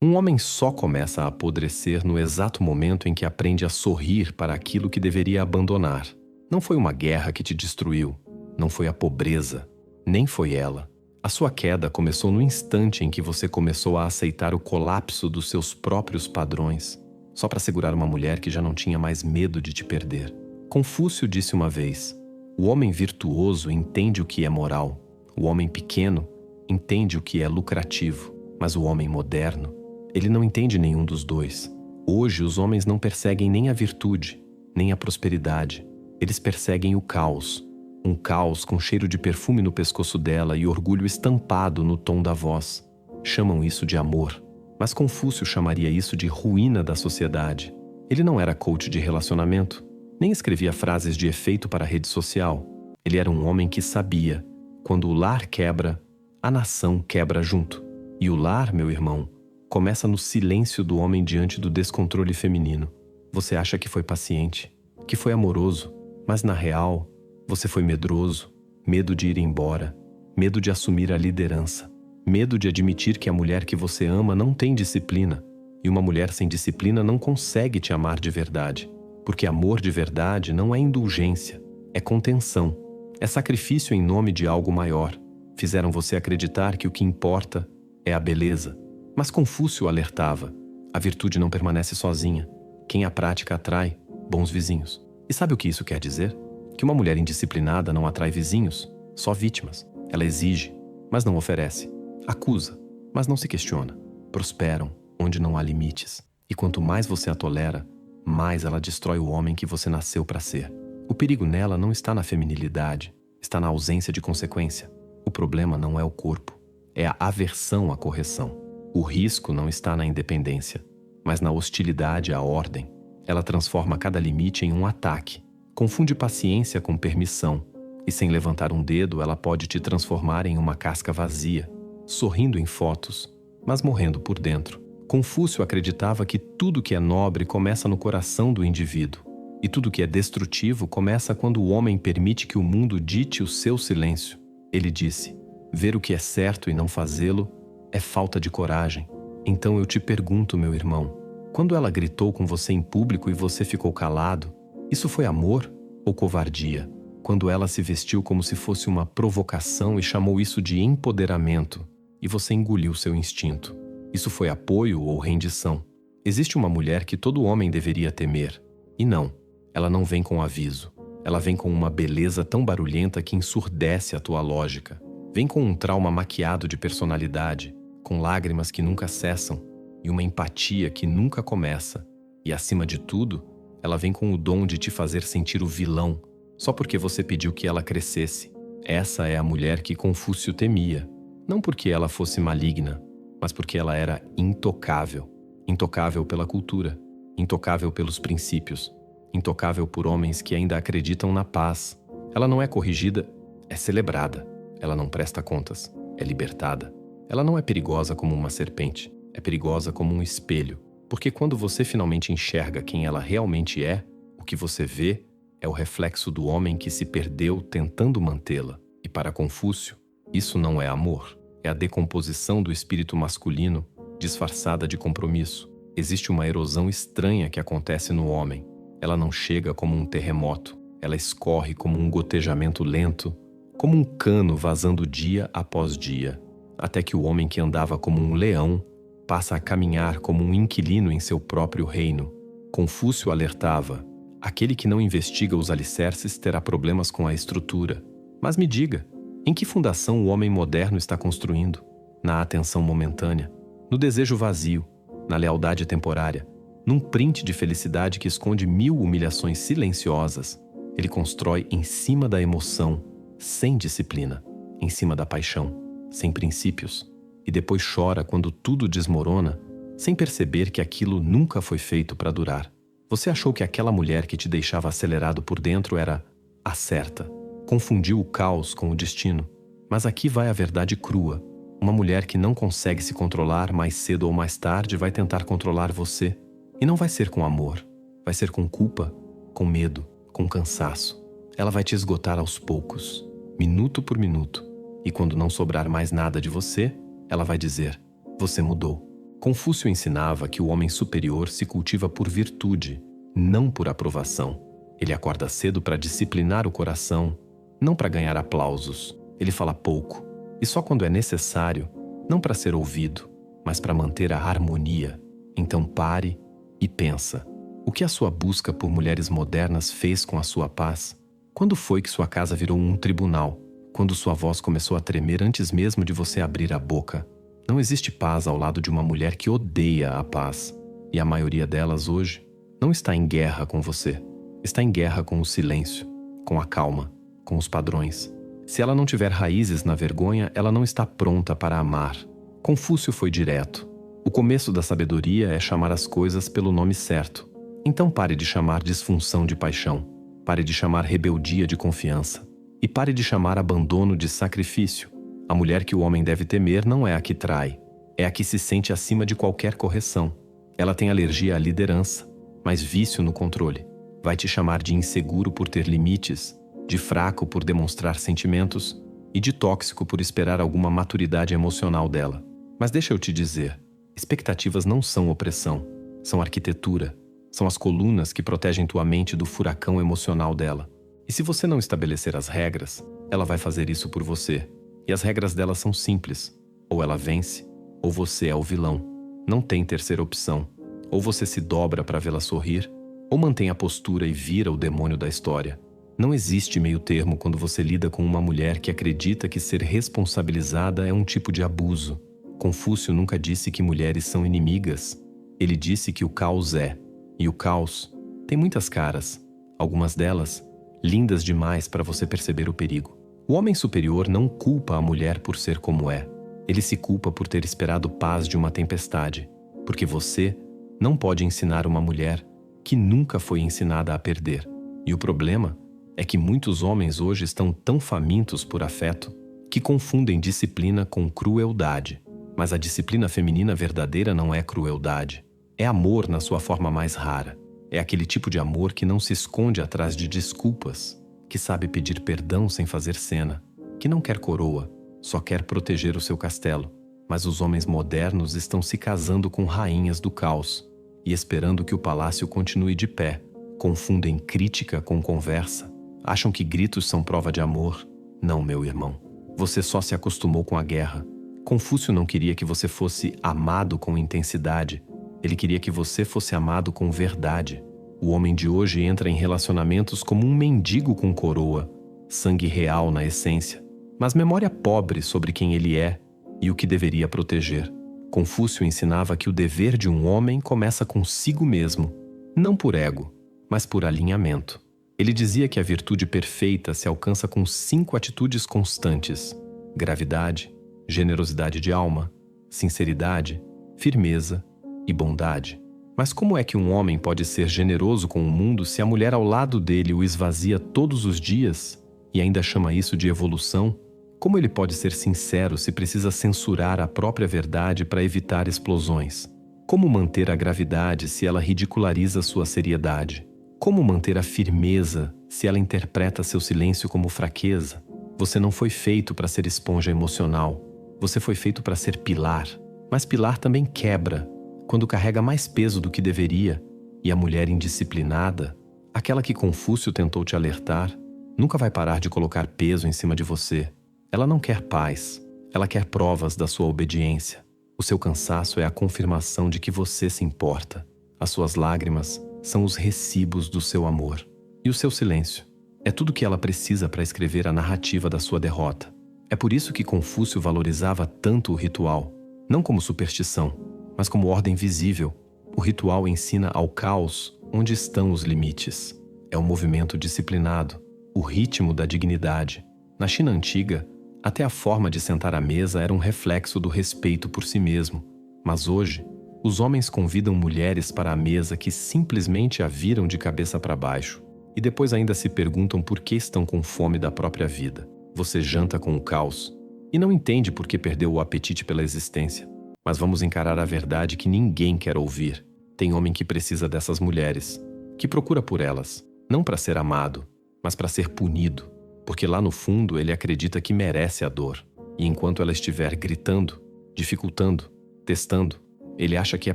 Um homem só começa a apodrecer no exato momento em que aprende a sorrir para aquilo que deveria abandonar. Não foi uma guerra que te destruiu, não foi a pobreza, nem foi ela. A sua queda começou no instante em que você começou a aceitar o colapso dos seus próprios padrões, só para segurar uma mulher que já não tinha mais medo de te perder. Confúcio disse uma vez: o homem virtuoso entende o que é moral, o homem pequeno entende o que é lucrativo, mas o homem moderno, ele não entende nenhum dos dois. Hoje os homens não perseguem nem a virtude, nem a prosperidade. Eles perseguem o caos. Um caos com cheiro de perfume no pescoço dela e orgulho estampado no tom da voz. Chamam isso de amor. Mas Confúcio chamaria isso de ruína da sociedade. Ele não era coach de relacionamento, nem escrevia frases de efeito para a rede social. Ele era um homem que sabia: quando o lar quebra, a nação quebra junto. E o lar, meu irmão, começa no silêncio do homem diante do descontrole feminino. Você acha que foi paciente, que foi amoroso, mas na real, você foi medroso, medo de ir embora, medo de assumir a liderança, medo de admitir que a mulher que você ama não tem disciplina, e uma mulher sem disciplina não consegue te amar de verdade, porque amor de verdade não é indulgência, é contenção, é sacrifício em nome de algo maior. Fizeram você acreditar que o que importa é a beleza. Mas Confúcio alertava: a virtude não permanece sozinha. Quem a prática atrai bons vizinhos. E sabe o que isso quer dizer? Que uma mulher indisciplinada não atrai vizinhos, só vítimas. Ela exige, mas não oferece. Acusa, mas não se questiona. Prosperam onde não há limites. E quanto mais você a tolera, mais ela destrói o homem que você nasceu para ser. O perigo nela não está na feminilidade, está na ausência de consequência. O problema não é o corpo, é a aversão à correção. O risco não está na independência, mas na hostilidade à ordem. Ela transforma cada limite em um ataque, confunde paciência com permissão, e sem levantar um dedo ela pode te transformar em uma casca vazia, sorrindo em fotos, mas morrendo por dentro. Confúcio acreditava que tudo que é nobre começa no coração do indivíduo, e tudo que é destrutivo começa quando o homem permite que o mundo dite o seu silêncio. Ele disse: ver o que é certo e não fazê-lo é falta de coragem. Então eu te pergunto, meu irmão, quando ela gritou com você em público e você ficou calado, isso foi amor ou covardia? Quando ela se vestiu como se fosse uma provocação e chamou isso de empoderamento, e você engoliu seu instinto, isso foi apoio ou rendição? Existe uma mulher que todo homem deveria temer. E não, ela não vem com aviso. Ela vem com uma beleza tão barulhenta que ensurdece a tua lógica. Vem com um trauma maquiado de personalidade, com lágrimas que nunca cessam e uma empatia que nunca começa. E acima de tudo, ela vem com o dom de te fazer sentir o vilão, só porque você pediu que ela crescesse. Essa é a mulher que Confúcio temia, não porque ela fosse maligna, mas porque ela era intocável. Intocável pela cultura, intocável pelos princípios, intocável por homens que ainda acreditam na paz. Ela não é corrigida, é celebrada. Ela não presta contas, é libertada. Ela não é perigosa como uma serpente, é perigosa como um espelho. Porque quando você finalmente enxerga quem ela realmente é, o que você vê é o reflexo do homem que se perdeu tentando mantê-la. E para Confúcio, isso não é amor, é a decomposição do espírito masculino disfarçada de compromisso. Existe uma erosão estranha que acontece no homem. Ela não chega como um terremoto, ela escorre como um gotejamento lento, como um cano vazando dia após dia, até que o homem que andava como um leão passa a caminhar como um inquilino em seu próprio reino. Confúcio alertava: aquele que não investiga os alicerces terá problemas com a estrutura. Mas me diga, em que fundação o homem moderno está construindo? Na atenção momentânea, no desejo vazio, na lealdade temporária, num print de felicidade que esconde 1000 humilhações silenciosas. Ele constrói em cima da emoção, sem disciplina, em cima da paixão, sem princípios, e depois chora quando tudo desmorona, sem perceber que aquilo nunca foi feito para durar. Você achou que aquela mulher que te deixava acelerado por dentro era a certa. Confundiu o caos com o destino. Mas aqui vai a verdade crua. Uma mulher que não consegue se controlar, mais cedo ou mais tarde vai tentar controlar você. E não vai ser com amor. Vai ser com culpa, com medo, com cansaço. Ela vai te esgotar aos poucos, minuto por minuto. E quando não sobrar mais nada de você, ela vai dizer: você mudou. Confúcio ensinava que o homem superior se cultiva por virtude, não por aprovação. Ele acorda cedo para disciplinar o coração, não para ganhar aplausos. Ele fala pouco, e só quando é necessário, não para ser ouvido, mas para manter a harmonia. Então pare e pensa. O que a sua busca por mulheres modernas fez com a sua paz? Quando foi que sua casa virou um tribunal? Quando sua voz começou a tremer antes mesmo de você abrir a boca? Não existe paz ao lado de uma mulher que odeia a paz. E a maioria delas hoje não está em guerra com você. Está em guerra com o silêncio, com a calma, com os padrões. Se ela não tiver raízes na vergonha, ela não está pronta para amar. Confúcio foi direto. O começo da sabedoria é chamar as coisas pelo nome certo. Então pare de chamar disfunção de paixão. Pare de chamar rebeldia de confiança. E pare de chamar abandono de sacrifício. A mulher que o homem deve temer não é a que trai. É a que se sente acima de qualquer correção. Ela tem alergia à liderança, mas vício no controle. Vai te chamar de inseguro por ter limites, de fraco por demonstrar sentimentos e de tóxico por esperar alguma maturidade emocional dela. Mas deixa eu te dizer, expectativas não são opressão, são arquitetura. São as colunas que protegem tua mente do furacão emocional dela. E se você não estabelecer as regras, ela vai fazer isso por você. E as regras dela são simples. Ou ela vence, ou você é o vilão. Não tem terceira opção. Ou você se dobra para vê-la sorrir, ou mantém a postura e vira o demônio da história. Não existe meio termo quando você lida com uma mulher que acredita que ser responsabilizada é um tipo de abuso. Confúcio nunca disse que mulheres são inimigas. Ele disse que o caos é. E o caos tem muitas caras, algumas delas lindas demais para você perceber o perigo. O homem superior não culpa a mulher por ser como é. Ele se culpa por ter esperado paz de uma tempestade, porque você não pode ensinar uma mulher que nunca foi ensinada a perder. E o problema é que muitos homens hoje estão tão famintos por afeto que confundem disciplina com crueldade. Mas a disciplina feminina verdadeira não é crueldade. É amor na sua forma mais rara. É aquele tipo de amor que não se esconde atrás de desculpas, que sabe pedir perdão sem fazer cena, que não quer coroa, só quer proteger o seu castelo. Mas os homens modernos estão se casando com rainhas do caos e esperando que o palácio continue de pé. Confundem crítica com conversa. Acham que gritos são prova de amor. Não, meu irmão. Você só se acostumou com a guerra. Confúcio não queria que você fosse amado com intensidade. Ele queria que você fosse amado com verdade. O homem de hoje entra em relacionamentos como um mendigo com coroa, sangue real na essência, mas memória pobre sobre quem ele é e o que deveria proteger. Confúcio ensinava que o dever de um homem começa consigo mesmo, não por ego, mas por alinhamento. Ele dizia que a virtude perfeita se alcança com 5 atitudes constantes: gravidade, generosidade de alma, sinceridade, firmeza e bondade. Mas como é que um homem pode ser generoso com o mundo se a mulher ao lado dele o esvazia todos os dias e ainda chama isso de evolução? Como ele pode ser sincero se precisa censurar a própria verdade para evitar explosões? Como manter a gravidade se ela ridiculariza sua seriedade? Como manter a firmeza se ela interpreta seu silêncio como fraqueza? Você não foi feito para ser esponja emocional. Você foi feito para ser pilar. Mas pilar também quebra quando carrega mais peso do que deveria. E a mulher indisciplinada, aquela que Confúcio tentou te alertar, nunca vai parar de colocar peso em cima de você. Ela não quer paz. Ela quer provas da sua obediência. O seu cansaço é a confirmação de que você se importa. As suas lágrimas são os recibos do seu amor. E o seu silêncio é tudo que ela precisa para escrever a narrativa da sua derrota. É por isso que Confúcio valorizava tanto o ritual, não como superstição, mas como ordem visível. O ritual ensina ao caos onde estão os limites. É um movimento disciplinado, o ritmo da dignidade. Na China antiga, até a forma de sentar à mesa era um reflexo do respeito por si mesmo. Mas hoje, os homens convidam mulheres para a mesa que simplesmente a viram de cabeça para baixo e depois ainda se perguntam por que estão com fome da própria vida. Você janta com o caos e não entende por que perdeu o apetite pela existência. Mas vamos encarar a verdade que ninguém quer ouvir. Tem homem que precisa dessas mulheres, que procura por elas, não para ser amado, mas para ser punido, porque lá no fundo ele acredita que merece a dor. E enquanto ela estiver gritando, dificultando, testando, Ele acha que é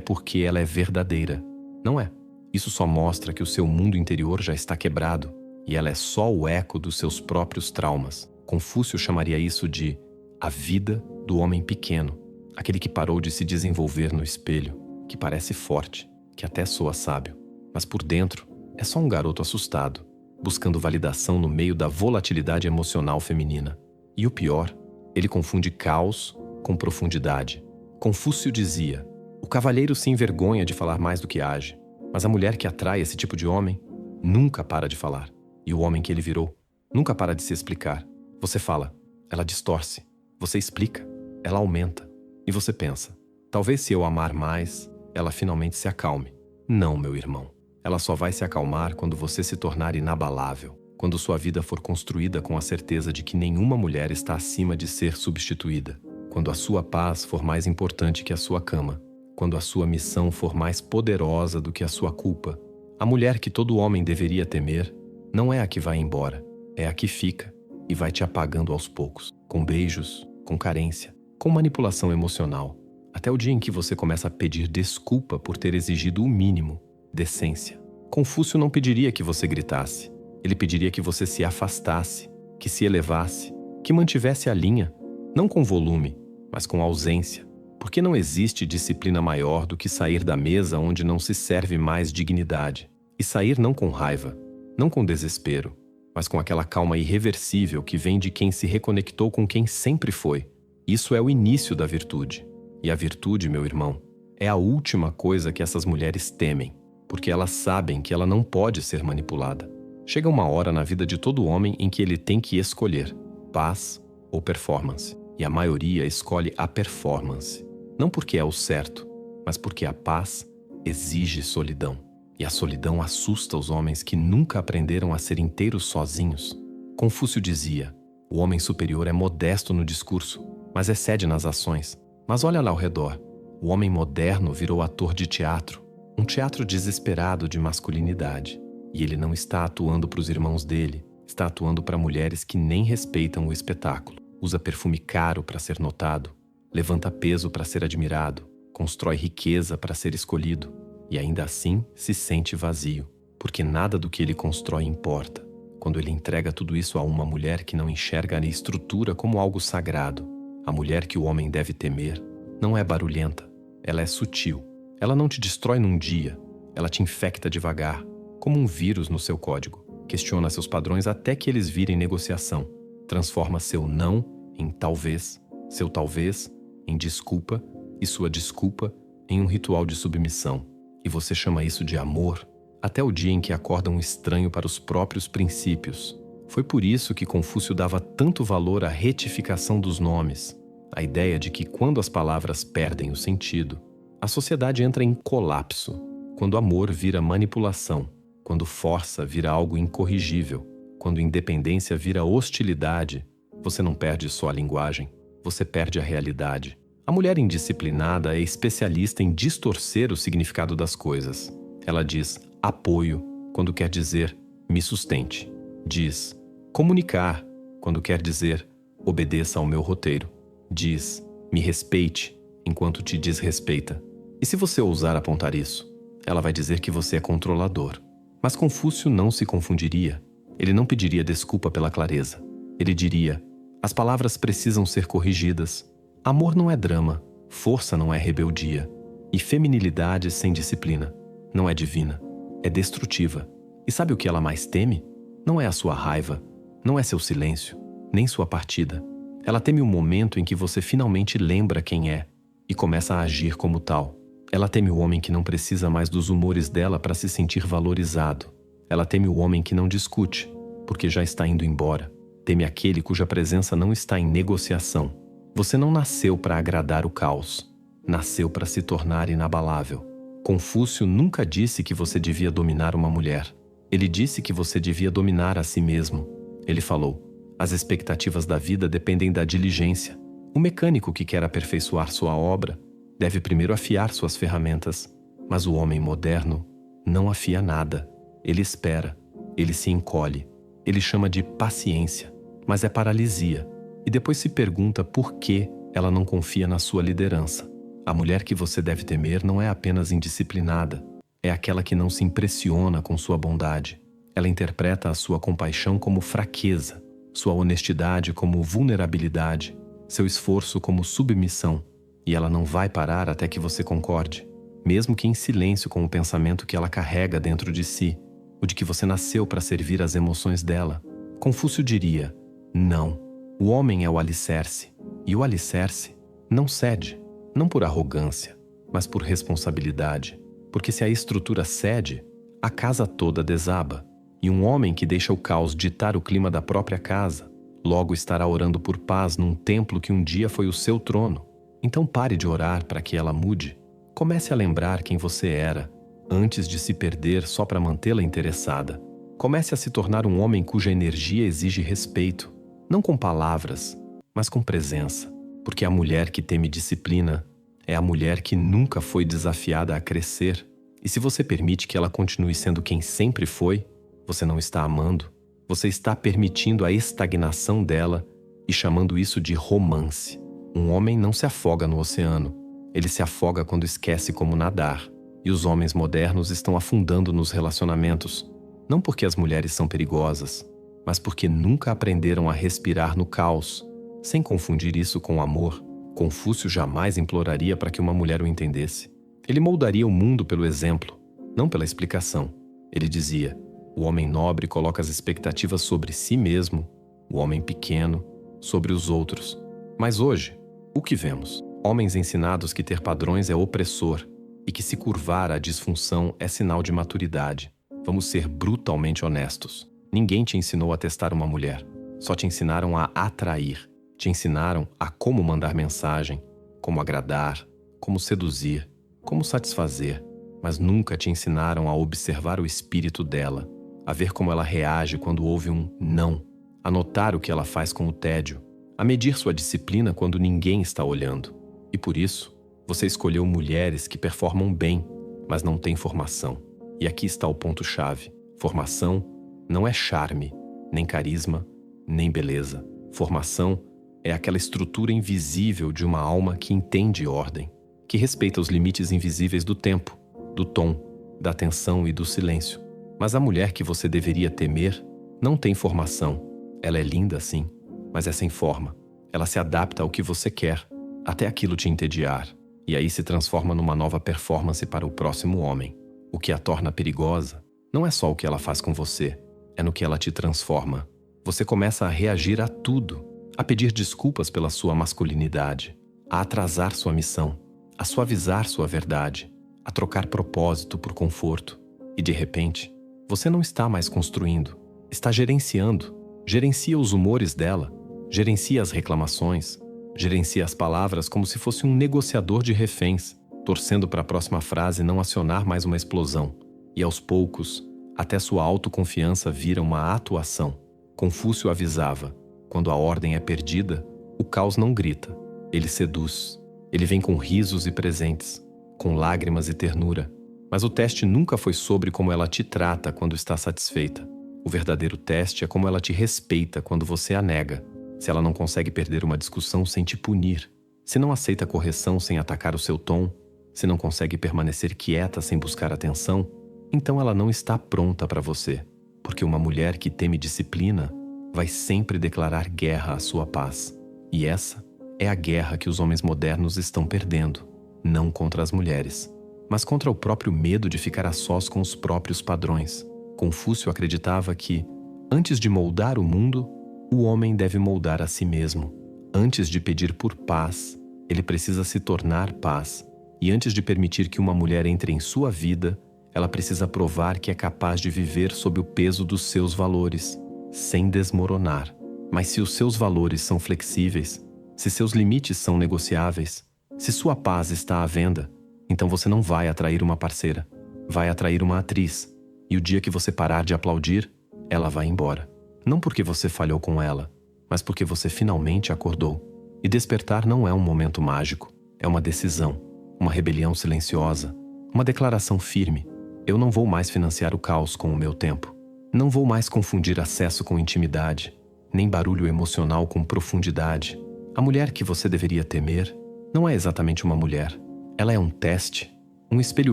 porque ela é verdadeira. Não é. Isso só mostra que o seu mundo interior já está quebrado e ela é só o eco dos seus próprios traumas. Confúcio chamaria isso de a vida do homem pequeno, aquele que parou de se desenvolver no espelho, que parece forte, que até soa sábio, mas por dentro é só um garoto assustado, buscando validação no meio da volatilidade emocional feminina. E o pior, ele confunde caos com profundidade. Confúcio dizia: o cavalheiro se envergonha de falar mais do que age, mas a mulher que atrai esse tipo de homem nunca para de falar. E o homem que ele virou nunca para de se explicar. Você fala, ela distorce. Você explica, ela aumenta. E você pensa, talvez se eu amar mais, ela finalmente se acalme. Não, meu irmão. Ela só vai se acalmar quando você se tornar inabalável, quando sua vida for construída com a certeza de que nenhuma mulher está acima de ser substituída, quando a sua paz for mais importante que a sua cama, quando a sua missão for mais poderosa do que a sua culpa. A mulher que todo homem deveria temer não é a que vai embora, é a que fica e vai te apagando aos poucos, com beijos, com carência, com manipulação emocional, até o dia em que você começa a pedir desculpa por ter exigido o mínimo, decência. Confúcio não pediria que você gritasse, ele pediria que você se afastasse, que se elevasse, que mantivesse a linha, não com volume, mas com ausência, porque não existe disciplina maior do que sair da mesa onde não se serve mais dignidade, e sair não com raiva, não com desespero, mas com aquela calma irreversível que vem de quem se reconectou com quem sempre foi. Isso é o início da virtude. E a virtude, meu irmão, é a última coisa que essas mulheres temem, porque elas sabem que ela não pode ser manipulada. Chega uma hora na vida de todo homem em que ele tem que escolher paz ou performance, e a maioria escolhe a performance, não porque é o certo, mas porque a paz exige solidão. E a solidão assusta os homens que nunca aprenderam a ser inteiros sozinhos. Confúcio dizia, o homem superior é modesto no discurso, mas excede nas ações. Mas olha lá ao redor, o homem moderno virou ator de teatro, um teatro desesperado de masculinidade. E ele não está atuando para os irmãos dele, está atuando para mulheres que nem respeitam o espetáculo. Usa perfume caro para ser notado, levanta peso para ser admirado, constrói riqueza para ser escolhido. E ainda assim se sente vazio, porque nada do que ele constrói importa. Quando ele entrega tudo isso a uma mulher que não enxerga a estrutura como algo sagrado, a mulher que o homem deve temer não é barulhenta, ela é sutil. Ela não te destrói num dia, ela te infecta devagar, como um vírus no seu código. Questiona seus padrões até que eles virem negociação. Transforma seu não em talvez, seu talvez em desculpa e sua desculpa em um ritual de submissão. E você chama isso de amor, até o dia em que acorda um estranho para os próprios princípios. Foi por isso que Confúcio dava tanto valor à retificação dos nomes, a ideia de que quando as palavras perdem o sentido, a sociedade entra em colapso, quando amor vira manipulação, quando força vira algo incorrigível, quando independência vira hostilidade, você não perde só a linguagem, você perde a realidade. A mulher indisciplinada é especialista em distorcer o significado das coisas. Ela diz apoio quando quer dizer me sustente. Diz comunicar quando quer dizer obedeça ao meu roteiro. Diz me respeite enquanto te desrespeita. E se você ousar apontar isso, ela vai dizer que você é controlador. Mas Confúcio não se confundiria. Ele não pediria desculpa pela clareza. Ele diria: as palavras precisam ser corrigidas. Amor não é drama, força não é rebeldia, e feminilidade sem disciplina não é divina, é destrutiva. E sabe o que ela mais teme? Não é a sua raiva, não é seu silêncio, nem sua partida. Ela teme o momento em que você finalmente lembra quem é e começa a agir como tal. Ela teme o homem que não precisa mais dos humores dela para se sentir valorizado. Ela teme o homem que não discute, porque já está indo embora. Teme aquele cuja presença não está em negociação. Você não nasceu para agradar o caos. Nasceu para se tornar inabalável. Confúcio nunca disse que você devia dominar uma mulher. Ele disse que você devia dominar a si mesmo. Ele falou: as expectativas da vida dependem da diligência. O mecânico que quer aperfeiçoar sua obra deve primeiro afiar suas ferramentas. Mas o homem moderno não afia nada. Ele espera. Ele se encolhe. Ele chama de paciência, mas é paralisia. E depois se pergunta por que ela não confia na sua liderança. A mulher que você deve temer não é apenas indisciplinada, é aquela que não se impressiona com sua bondade. Ela interpreta a sua compaixão como fraqueza, sua honestidade como vulnerabilidade, seu esforço como submissão, e ela não vai parar até que você concorde, mesmo que em silêncio com o pensamento que ela carrega dentro de si, o de que você nasceu para servir as emoções dela. Confúcio diria: não, o homem é o alicerce, e o alicerce não cede, não por arrogância, mas por responsabilidade, porque se a estrutura cede, a casa toda desaba, e um homem que deixa o caos ditar o clima da própria casa, logo estará orando por paz num templo que um dia foi o seu trono. Então pare de orar para que ela mude. Comece a lembrar quem você era, antes de se perder só para mantê-la interessada. Comece a se tornar um homem cuja energia exige respeito, não com palavras, mas com presença. Porque a mulher que teme disciplina é a mulher que nunca foi desafiada a crescer. E se você permite que ela continue sendo quem sempre foi, você não está amando, você está permitindo a estagnação dela e chamando isso de romance. Um homem não se afoga no oceano, ele se afoga quando esquece como nadar. E os homens modernos estão afundando nos relacionamentos, não porque as mulheres são perigosas, mas porque nunca aprenderam a respirar no caos, sem confundir isso com amor. Confúcio jamais imploraria para que uma mulher o entendesse. Ele moldaria o mundo pelo exemplo, não pela explicação. Ele dizia: o homem nobre coloca as expectativas sobre si mesmo, o homem pequeno sobre os outros. Mas hoje, o que vemos? Homens ensinados que ter padrões é opressor e que se curvar à disfunção é sinal de maturidade. Vamos ser brutalmente honestos. Ninguém te ensinou a testar uma mulher. Só te ensinaram a atrair. Te ensinaram a como mandar mensagem, como agradar, como seduzir, como satisfazer. Mas nunca te ensinaram a observar o espírito dela, a ver como ela reage quando ouve um não, a notar o que ela faz com o tédio, a medir sua disciplina quando ninguém está olhando. E por isso, você escolheu mulheres que performam bem, mas não têm formação. E aqui está o ponto-chave. Formação não é charme, nem carisma, nem beleza. Formação é aquela estrutura invisível de uma alma que entende ordem, que respeita os limites invisíveis do tempo, do tom, da atenção e do silêncio. Mas a mulher que você deveria temer não tem formação. Ela é linda, sim, mas é sem forma. Ela se adapta ao que você quer, até aquilo te entediar, e aí se transforma numa nova performance para o próximo homem. O que a torna perigosa não é só o que ela faz com você, é no que ela te transforma. Você começa a reagir a tudo, a pedir desculpas pela sua masculinidade, a atrasar sua missão, a suavizar sua verdade, a trocar propósito por conforto. E de repente, você não está mais construindo, está gerenciando. Gerencia os humores dela, gerencia as reclamações, gerencia as palavras como se fosse um negociador de reféns, torcendo para a próxima frase não acionar mais uma explosão. E aos poucos, até sua autoconfiança vira uma atuação. Confúcio avisava: quando a ordem é perdida, o caos não grita, ele seduz. Ele vem com risos e presentes, com lágrimas e ternura. Mas o teste nunca foi sobre como ela te trata quando está satisfeita. O verdadeiro teste é como ela te respeita quando você a nega. Se ela não consegue perder uma discussão sem te punir, se não aceita correção sem atacar o seu tom, se não consegue permanecer quieta sem buscar atenção, então ela não está pronta para você. Porque uma mulher que teme disciplina vai sempre declarar guerra à sua paz. E essa é a guerra que os homens modernos estão perdendo, não contra as mulheres, mas contra o próprio medo de ficar a sós com os próprios padrões. Confúcio acreditava que, antes de moldar o mundo, o homem deve moldar a si mesmo. Antes de pedir por paz, ele precisa se tornar paz. E antes de permitir que uma mulher entre em sua vida, ela precisa provar que é capaz de viver sob o peso dos seus valores, sem desmoronar. Mas se os seus valores são flexíveis, se seus limites são negociáveis, se sua paz está à venda, então você não vai atrair uma parceira, vai atrair uma atriz. E o dia que você parar de aplaudir, ela vai embora. Não porque você falhou com ela, mas porque você finalmente acordou. E despertar não é um momento mágico, é uma decisão, uma rebelião silenciosa, uma declaração firme. Eu não vou mais financiar o caos com o meu tempo. Não vou mais confundir acesso com intimidade, nem barulho emocional com profundidade. A mulher que você deveria temer não é exatamente uma mulher, Ela é um teste, um espelho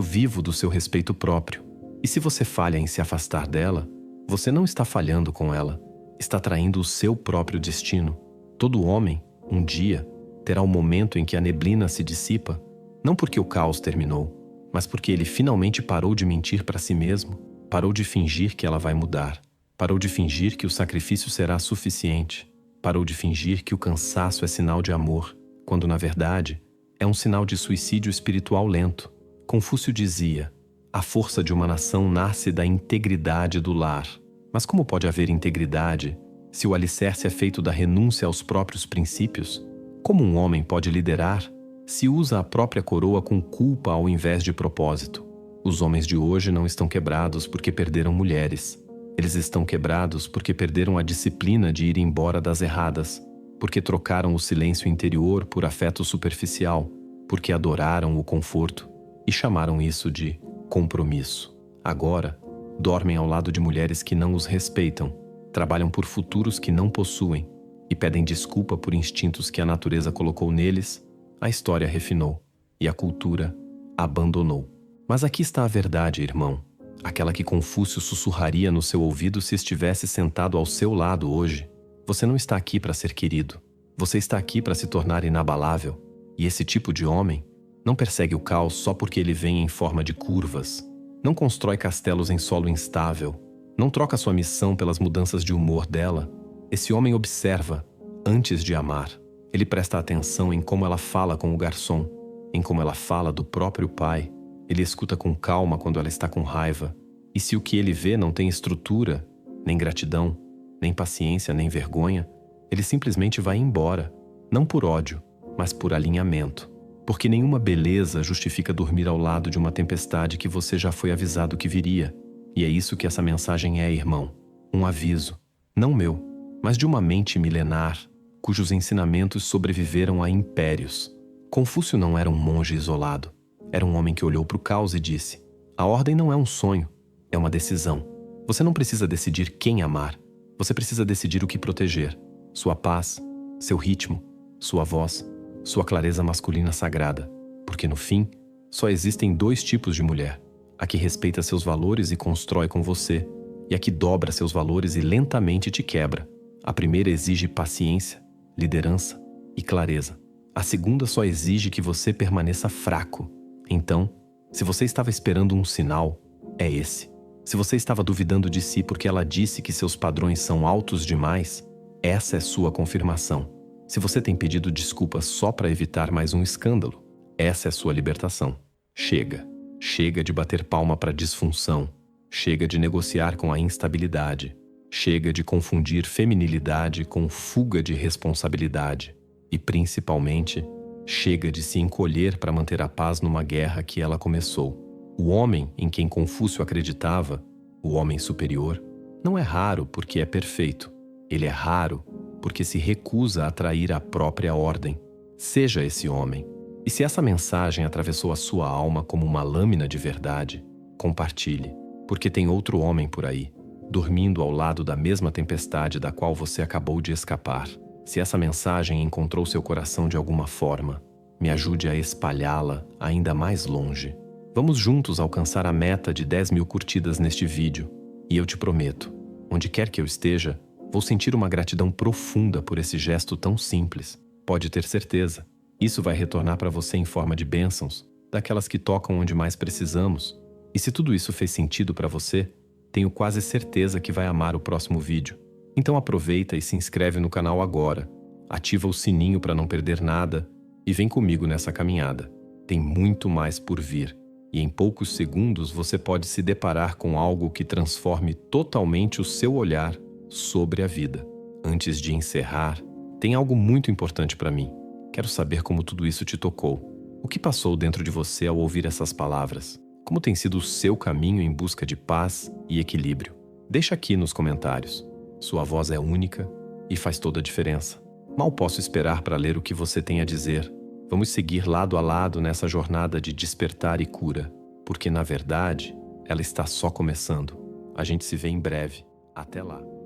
vivo do seu respeito próprio. E se você falha em se afastar dela, você não está falhando com ela, está traindo o seu próprio destino. Todo homem, um dia, terá o momento em que a neblina se dissipa, não porque o caos terminou, mas porque ele finalmente parou de mentir para si mesmo, parou de fingir que ela vai mudar, parou de fingir que o sacrifício será suficiente, parou de fingir que o cansaço é sinal de amor, quando na verdade é um sinal de suicídio espiritual lento. Confúcio dizia: a força de uma nação nasce da integridade do lar. Mas como pode haver integridade se o alicerce é feito da renúncia aos próprios princípios? Como um homem pode liderar se usa a própria coroa com culpa ao invés de propósito? Os homens de hoje não estão quebrados porque perderam mulheres. Eles estão quebrados porque perderam a disciplina de ir embora das erradas, porque trocaram o silêncio interior por afeto superficial, porque adoraram o conforto e chamaram isso de compromisso. Agora, dormem ao lado de mulheres que não os respeitam, trabalham por futuros que não possuem e pedem desculpa por instintos que a natureza colocou neles, a história refinou e a cultura abandonou. Mas aqui está a verdade, irmão, aquela que Confúcio sussurraria no seu ouvido se estivesse sentado ao seu lado hoje. Você não está aqui para ser querido, você está aqui para se tornar inabalável, e esse tipo de homem não persegue o caos só porque ele vem em forma de curvas, não constrói castelos em solo instável, não troca sua missão pelas mudanças de humor dela. Esse homem observa antes de amar. Ele presta atenção em como ela fala com o garçom, em como ela fala do próprio pai. Ele escuta com calma quando ela está com raiva. E se o que ele vê não tem estrutura, nem gratidão, nem paciência, nem vergonha, ele simplesmente vai embora, não por ódio, mas por alinhamento. Porque nenhuma beleza justifica dormir ao lado de uma tempestade que você já foi avisado que viria. E é isso que essa mensagem é, irmão. Um aviso, não meu, mas de uma mente milenar, cujos ensinamentos sobreviveram a impérios. Confúcio não era um monge isolado. Era um homem que olhou para o caos e disse: a ordem não é um sonho, é uma decisão. Você não precisa decidir quem amar. Você precisa decidir o que proteger. Sua paz, seu ritmo, sua voz, sua clareza masculina sagrada. Porque no fim, só existem dois tipos de mulher: a que respeita seus valores e constrói com você, e a que dobra seus valores e lentamente te quebra. A primeira exige paciência, liderança e clareza. A segunda só exige que você permaneça fraco. Então, se você estava esperando um sinal, é esse. Se você estava duvidando de si porque ela disse que seus padrões são altos demais, essa é sua confirmação. Se você tem pedido desculpas só para evitar mais um escândalo, essa é sua libertação. Chega. Chega de bater palma para disfunção. Chega de negociar com a instabilidade. Chega de confundir feminilidade com fuga de responsabilidade. E, principalmente, chega de se encolher para manter a paz numa guerra que ela começou. O homem em quem Confúcio acreditava, o homem superior, não é raro porque é perfeito. Ele é raro porque se recusa a trair a própria ordem. Seja esse homem. E se essa mensagem atravessou a sua alma como uma lâmina de verdade, compartilhe, porque tem outro homem por aí, dormindo ao lado da mesma tempestade da qual você acabou de escapar. Se essa mensagem encontrou seu coração de alguma forma, me ajude a espalhá-la ainda mais longe. Vamos juntos alcançar a meta de 10.000 curtidas neste vídeo. E eu te prometo, onde quer que eu esteja, vou sentir uma gratidão profunda por esse gesto tão simples. Pode ter certeza. Isso vai retornar para você em forma de bênçãos, daquelas que tocam onde mais precisamos. E se tudo isso fez sentido para você, tenho quase certeza que vai amar o próximo vídeo. Então aproveita e se inscreve no canal agora. Ativa o sininho para não perder nada e vem comigo nessa caminhada. Tem muito mais por vir. E em poucos segundos você pode se deparar com algo que transforme totalmente o seu olhar sobre a vida. Antes de encerrar, tem algo muito importante para mim. Quero saber como tudo isso te tocou. O que passou dentro de você ao ouvir essas palavras? Como tem sido o seu caminho em busca de paz e equilíbrio? Deixa aqui nos comentários. Sua voz é única e faz toda a diferença. Mal posso esperar para ler o que você tem a dizer. Vamos seguir lado a lado nessa jornada de despertar e cura, porque, na verdade, ela está só começando. A gente se vê em breve. Até lá.